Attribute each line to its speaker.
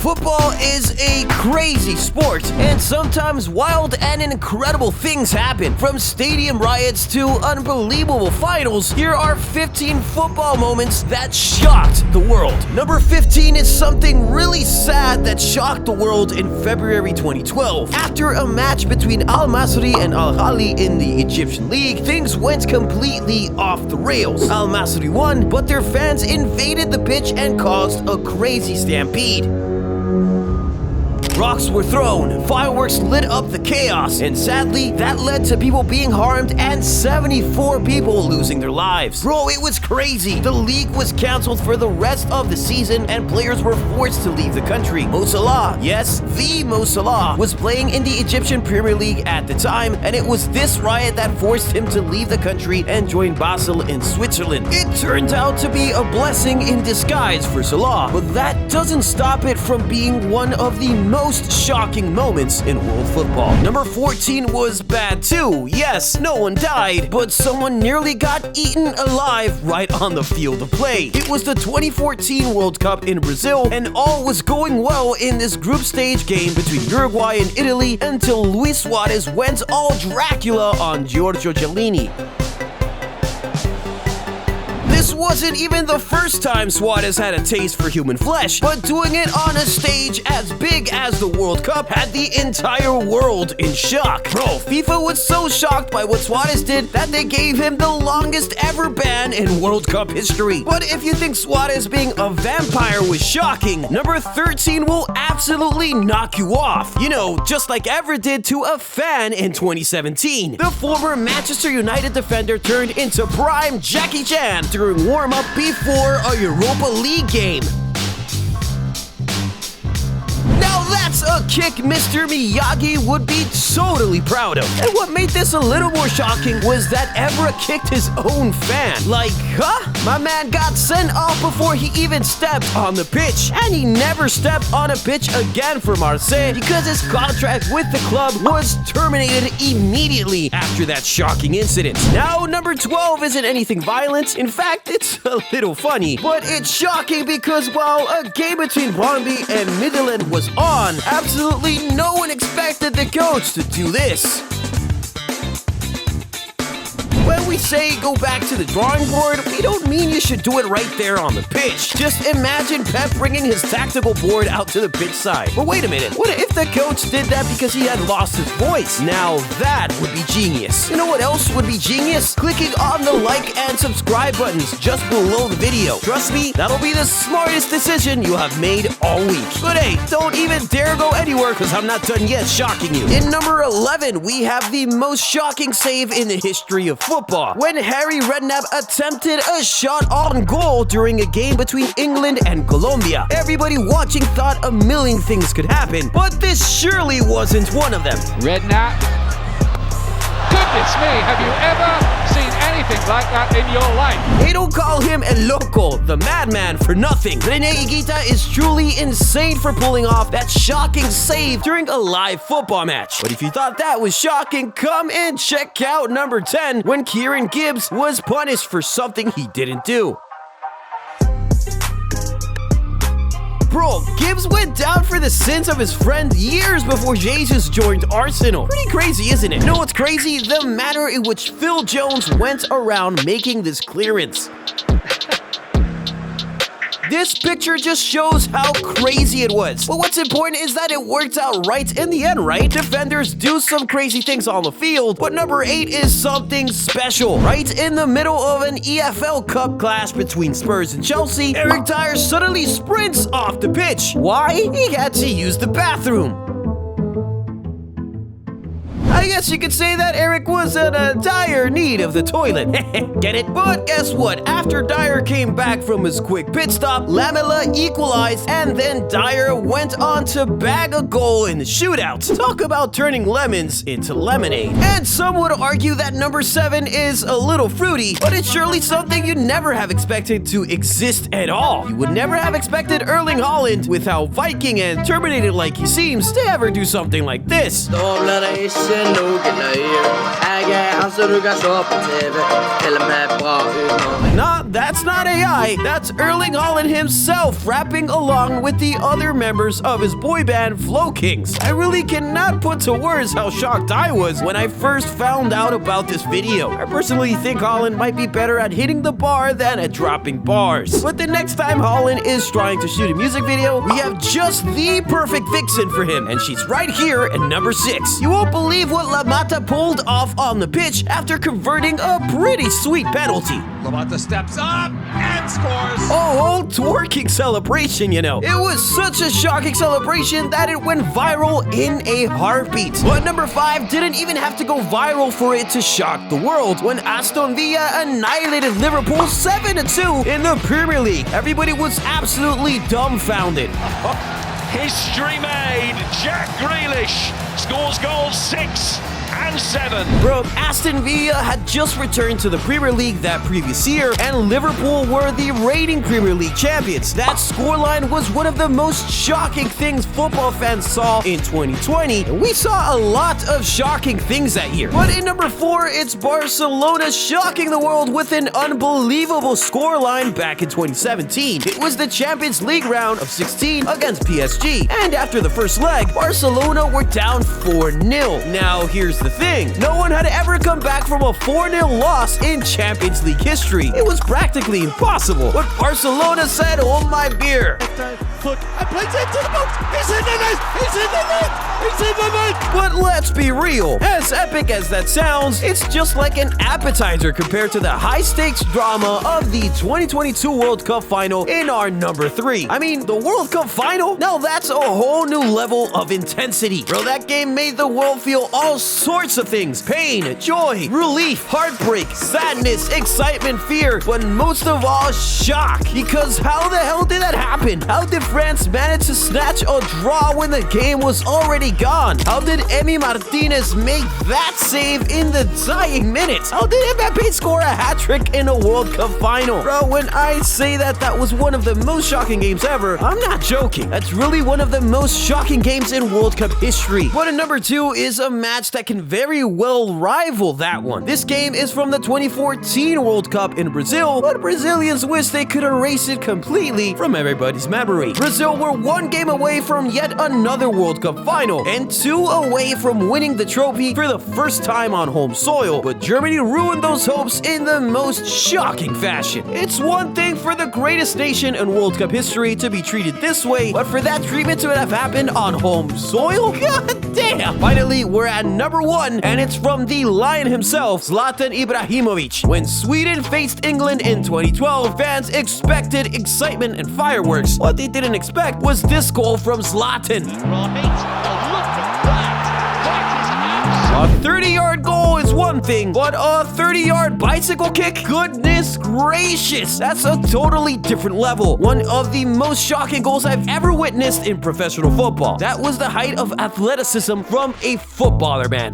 Speaker 1: Football is a crazy sport, and sometimes wild and incredible things happen. From stadium riots to unbelievable finals, here are 15 football moments that shocked the world. Number 15 is something really sad that shocked the world in February 2012. After a match between Al Masry and Al Ahly in the Egyptian league, things went completely off the rails. Al Masry won, but their fans invaded the pitch and caused a crazy stampede. Rocks were thrown, fireworks lit up the chaos, and sadly, that led to people being harmed and 74 people losing their lives. Bro, it was crazy. The league was canceled for the rest of the season, and players were forced to leave the country. Mo Salah, yes, the Mo Salah, was playing in the Egyptian Premier League at the time, and it was this riot that forced him to leave the country and join Basel in Switzerland. It turned out to be a blessing in disguise for Salah, but that doesn't stop it from being one of the most shocking moments in world football. Number 14 was bad too. Yes, no one died, but someone nearly got eaten alive right on the field of play. It was the 2014 World Cup in Brazil, and all was going well in this group stage game between Uruguay and Italy until Luis Suarez went all Dracula on Giorgio Chiellini. This wasn't even the first time Suarez had a taste for human flesh, but doing it on a stage as big as the World Cup had the entire world in shock. Bro, FIFA was so shocked by what Suarez did that they gave him the longest ever ban in World Cup history. But if you think Suarez being a vampire was shocking, number 13 will absolutely knock you off. You know, just like Ever did to a fan in 2017. The former Manchester United defender turned into prime Jackie Chan during warm-up before a Europa League game. Now that's a kick Mr. Miyagi would be totally proud of. And what made this a little more shocking was that Evra kicked his own fan. Like, huh? My man got sent off before he even stepped on the pitch. And he never stepped on a pitch again for Marseille because his contract with the club was terminated immediately after that shocking incident. Now, number 12 isn't anything violent. In fact, it's a little funny. But it's shocking because while a game between Brøndby and Midtjylland was on, absolutely no one expected the coach to do this. When we say go back to the drawing board, we don't mean you should do it right there on the pitch. Just imagine Pep bringing his tactical board out to the pitch side. But wait a minute, what if the coach did that because he had lost his voice? Now that would be genius. You know what else would be genius? Clicking on the like and subscribe buttons just below the video. Trust me, that'll be the smartest decision you have made all week. But hey, don't even dare go anywhere because I'm not done yet shocking you. In number 11, we have the most shocking save in the history of football. When Harry Redknapp attempted a shot on goal during a game between England and Colombia. Everybody watching thought a million things could happen, but this surely wasn't one of them.
Speaker 2: Redknapp. Goodness me, have you ever seen anything like that in your life?
Speaker 1: They don't call him El Loco, the madman, for nothing. Rene Higuita is truly insane for pulling off that shocking save during a live football match. But if you thought that was shocking, come and check out number 10 when Kieran Gibbs was punished for something he didn't do. Bro, Gibbs went down for the sins of his friend years before Jesus joined Arsenal. Pretty crazy, isn't it? You know what's crazy? The manner in which Phil Jones went around making this clearance. This picture just shows how crazy it was. But what's important is that it worked out right in the end, right? Defenders do some crazy things on the field, but number 8 is something special. Right in the middle of an EFL Cup clash between Spurs and Chelsea, Eric Dyer suddenly sprints off the pitch. Why? He had to use the bathroom. I guess you could say that Eric was in a dire need of the toilet. Get it? But guess what? After Dyer came back from his quick pit stop, Lamela equalized, and then Dyer went on to bag a goal in the shootout. Talk about turning lemons into lemonade. And some would argue that number 7 is a little fruity, but it's surely something you'd never have expected to exist at all. You would never have expected Erling Haaland, with how Viking and Terminated like he seems, to ever do something like this. Not that's not AI, that's Erling Haaland himself rapping along with the other members of his boy band Flow Kings. I really cannot put to words how shocked I was when I first found out about this video. I personally think Haaland might be better at hitting the bar than at dropping bars. But the next time Haaland is trying to shoot a music video, we have just the perfect vixen for him, and she's right here at number 6. You won't believe what La Mata pulled off on the pitch after converting a pretty sweet penalty.
Speaker 3: La Mata steps up and scores.
Speaker 1: A whole twerking celebration, you know. It was such a shocking celebration that it went viral in a heartbeat. But number 5 didn't even have to go viral for it to shock the world when Aston Villa annihilated Liverpool 7-2 in the Premier League. Everybody was absolutely dumbfounded.
Speaker 4: History made. Jack Grealish scores goals 6 and 7.
Speaker 1: Bro, Aston Villa had just returned to the Premier League that previous year, and Liverpool were the reigning Premier League champions. That scoreline was one of the most shocking things football fans saw in 2020, and we saw a lot of shocking things that year. But in number 4, it's Barcelona shocking the world with an unbelievable scoreline back in 2017. It was the Champions League round of 16 against PSG, and after the first leg, Barcelona were down 4-0. Now, here's the thing. No one had ever come back from a 4-0 loss in Champions League history. It was practically impossible. But Barcelona said, "Hold my beer."
Speaker 3: Foot and plays into the box. He's in the net. He's in the net. He's in the net.
Speaker 1: But let's be real. As epic as that sounds, it's just like an appetizer compared to the high-stakes drama of the 2022 World Cup final in our number 3. I mean, the World Cup final? Now that's a whole new level of intensity. Bro, that game made the world feel all sorts of things. Pain, joy, relief, heartbreak, sadness, excitement, fear, but most of all, shock. Because how the hell did that happen? How did France manage to snatch a draw when the game was already gone? How did Emi Martinez make that save in the dying minutes? How did Mbappe score a hat-trick in a World Cup final? Bro, when I say that that was one of the most shocking games ever, I'm not joking. That's really one of the most shocking games in World Cup history. But in number 2 is a match that can very well rival that one. This game is from the 2014 World Cup in Brazil, but Brazilians wish they could erase it completely from everybody's memory. Brazil were 1 game away from yet another World Cup final, and 2 away from winning the trophy for the first time on home soil, but Germany ruined those hopes in the most shocking fashion. It's one thing for the greatest nation in World Cup history to be treated this way, but for that treatment to have happened on home soil? God damn! Finally, we're at number 1, and it's from the Lion himself, Zlatan Ibrahimovic. When Sweden faced England in 2012, fans expected excitement and fireworks. What they didn't expect was this goal from Zlatan. A 30-yard goal is one thing, but a 30-yard bicycle kick? Goodness gracious, that's a totally different level. One of the most shocking goals I've ever witnessed in professional football. That was the height of athleticism from a footballer, man.